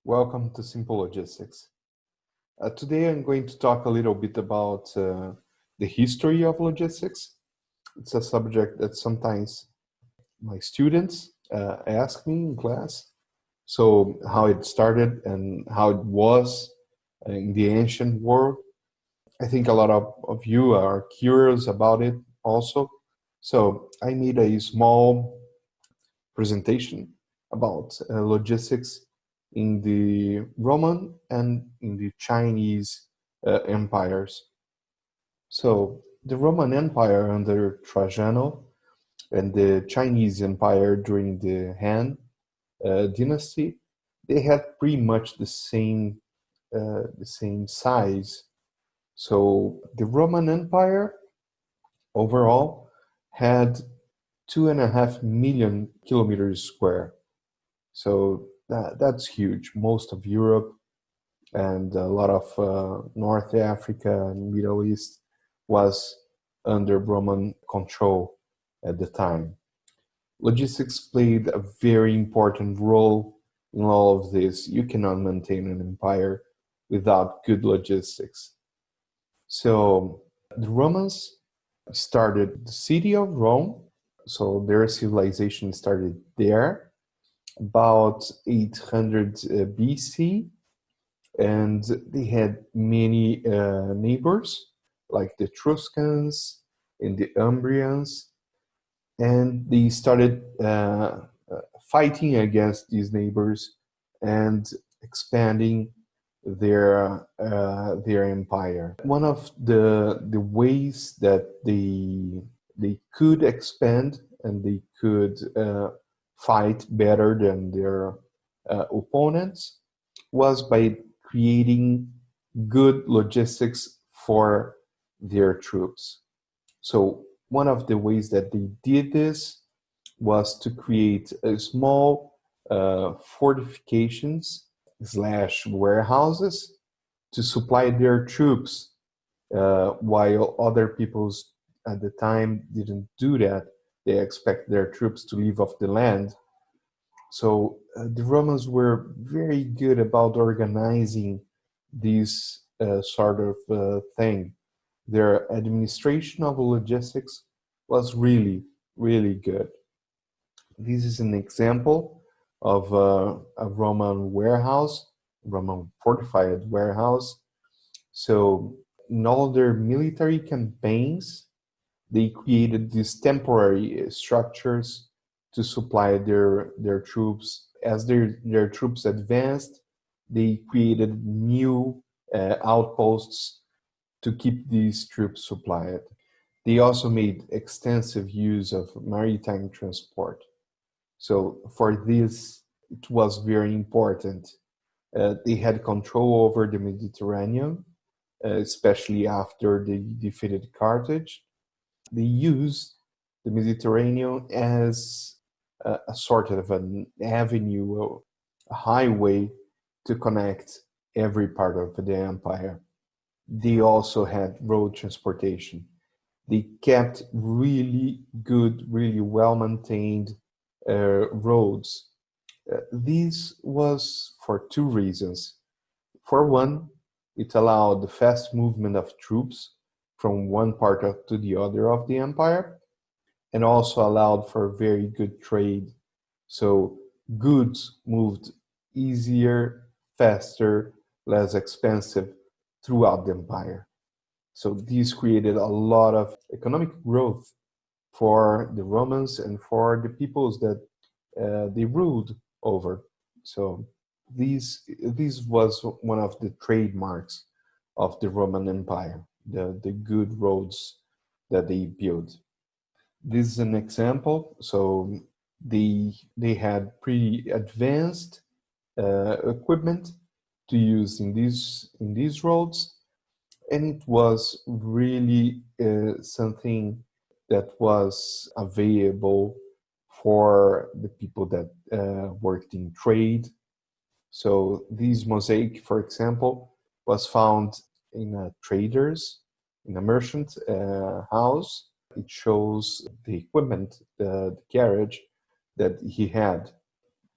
Welcome to Simple Logistics. Today I'm going to talk a little bit about the history of logistics. It's a subject that sometimes my students ask me in class. So how it started and how it was in the ancient world. I think a lot of you are curious about it also. So I made a small presentation about logistics in the Roman and in the Chinese empires. So the Roman Empire under Trajano and the Chinese Empire during the Han dynasty, they had pretty much the same size. So the Roman Empire overall had 2.5 million kilometers square. So that's huge. Most of Europe and a lot of North Africa and Middle East was under Roman control at the time. Logistics played a very important role in all of this. You cannot maintain an empire without good logistics. So the Romans started the city of Rome. So their civilization started there about 800 BC, and they had many neighbors like the Etruscans and the Umbrians, and they started fighting against these neighbors and expanding their empire. One of the ways that they could expand and they could fight better than their opponents was by creating good logistics for their troops. So one of the ways that they did this was to create a small fortifications slash warehouses to supply their troops, while other peoples at the time didn't do that. They expect their troops to live off the land. So the Romans were very good about organizing this sort of thing. Their administration of logistics was really, really good. This is an example of a Roman warehouse, Roman fortified warehouse. So in all their military campaigns, they created these temporary structures to supply their troops. As their troops advanced, they created new outposts to keep these troops supplied. They also made extensive use of maritime transport. So for this, it was very important. They had control over the Mediterranean, especially after they defeated Carthage. They used the Mediterranean as a sort of an avenue, a highway to connect every part of the empire. They also had road transportation. They kept really good, really well-maintained roads. This was for two reasons. For one, it allowed the fast movement of troops from one part to the other of the empire, and also allowed for very good trade. So goods moved easier, faster, less expensive throughout the empire. So this created a lot of economic growth for the Romans and for the peoples that they ruled over. So this was one of the trademarks of the Roman Empire, the good roads that they built. This is an example. So they had pretty advanced equipment to use in these roads, and it was really something that was available for the people that worked in trade. So this mosaic, for example, was found in a in a merchant house. It shows the equipment, the garage that he had.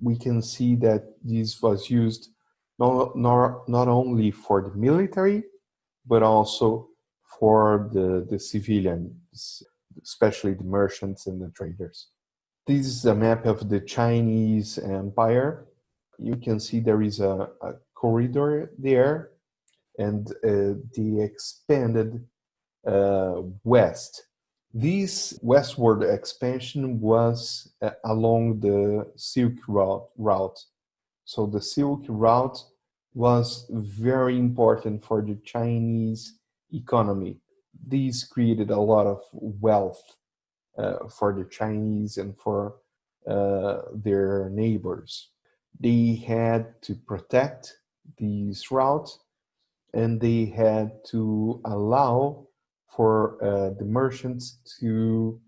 We can see that this was used not only for the military, but also for the civilians, especially the merchants and the traders. This is a map of the Chinese Empire. You can see there is a corridor there, and they expanded west. This westward expansion was along the Silk route. So the Silk Route was very important for the Chinese economy. These created a lot of wealth for the Chinese and for their neighbors. They had to protect these routes, and they had to allow for the merchants to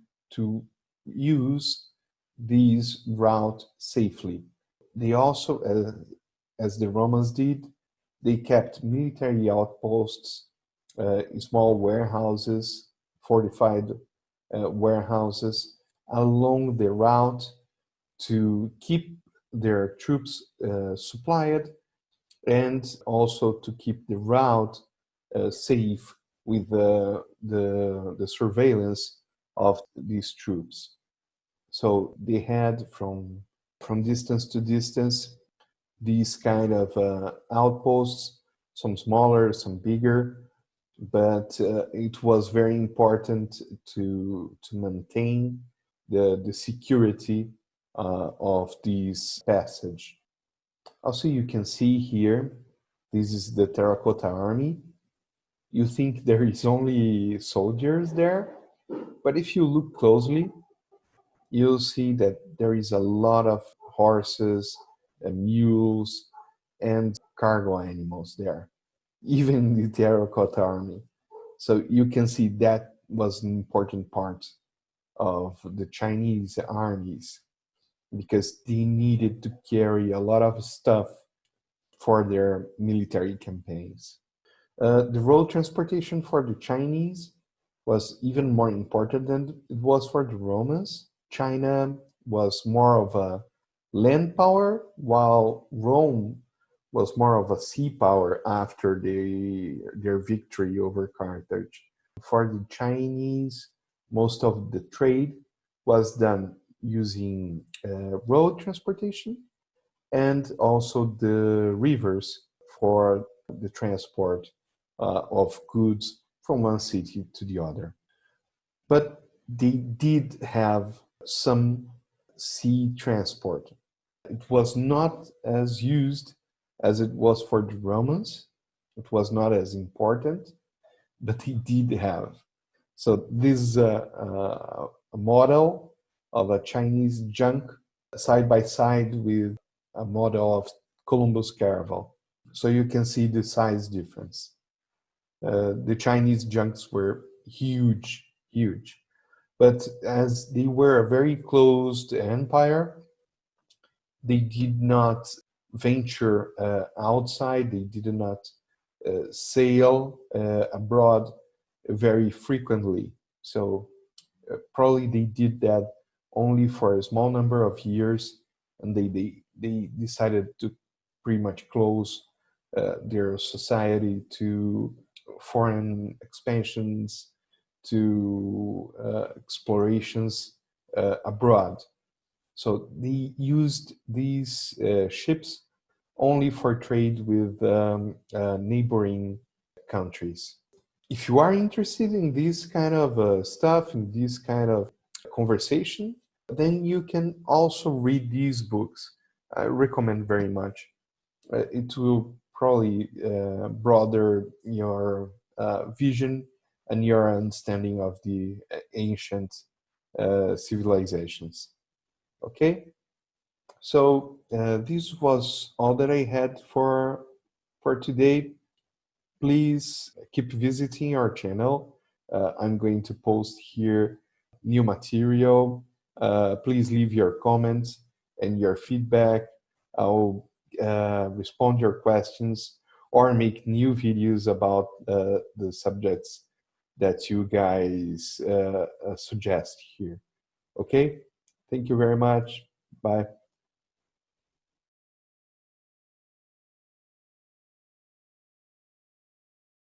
use these route safely. They also, as the Romans did, they kept military outposts, small warehouses, fortified warehouses along the route to keep their troops supplied, and also to keep the route safe with the surveillance of these troops. So they had from distance to distance these kind of outposts, some smaller, some bigger, but it was very important to maintain the security of this passage. Also, you can see here, this is the Terracotta Army. You think there is only soldiers there, but if you look closely, you'll see that there is a lot of horses and mules and cargo animals there, even the Terracotta Army. So you can see that was an important part of the Chinese armies, because they needed to carry a lot of stuff for their military campaigns. The road transportation for the Chinese was even more important than it was for the Romans. China was more of a land power, while Rome was more of a sea power after their victory over Carthage. For the Chinese, most of the trade was done using road transportation, and also the rivers for the transport of goods from one city to the other. But they did have some sea transport. It was not as used as it was for the Romans. It was not as important, but they did have. So this is a model of a Chinese junk side by side with a model of Columbus caravel. So you can see the size difference. The Chinese junks were huge, huge. But as they were a very closed empire, they did not venture outside, they did not sail abroad very frequently. So probably they did that only for a small number of years, and they decided to pretty much close their society to foreign expansions, to explorations abroad. So they used these ships only for trade with neighboring countries. If you are interested in this kind of stuff, in this kind of conversation, then you can also read these books. I recommend very much. It will probably broaden your vision and your understanding of the ancient civilizations. Okay, so this was all that I had for today. Please keep visiting our channel. I'm going to post here new material. Please leave your comments and your feedback. I'll respond your questions or make new videos about the subjects that you guys suggest here. Okay, thank you very much. Bye.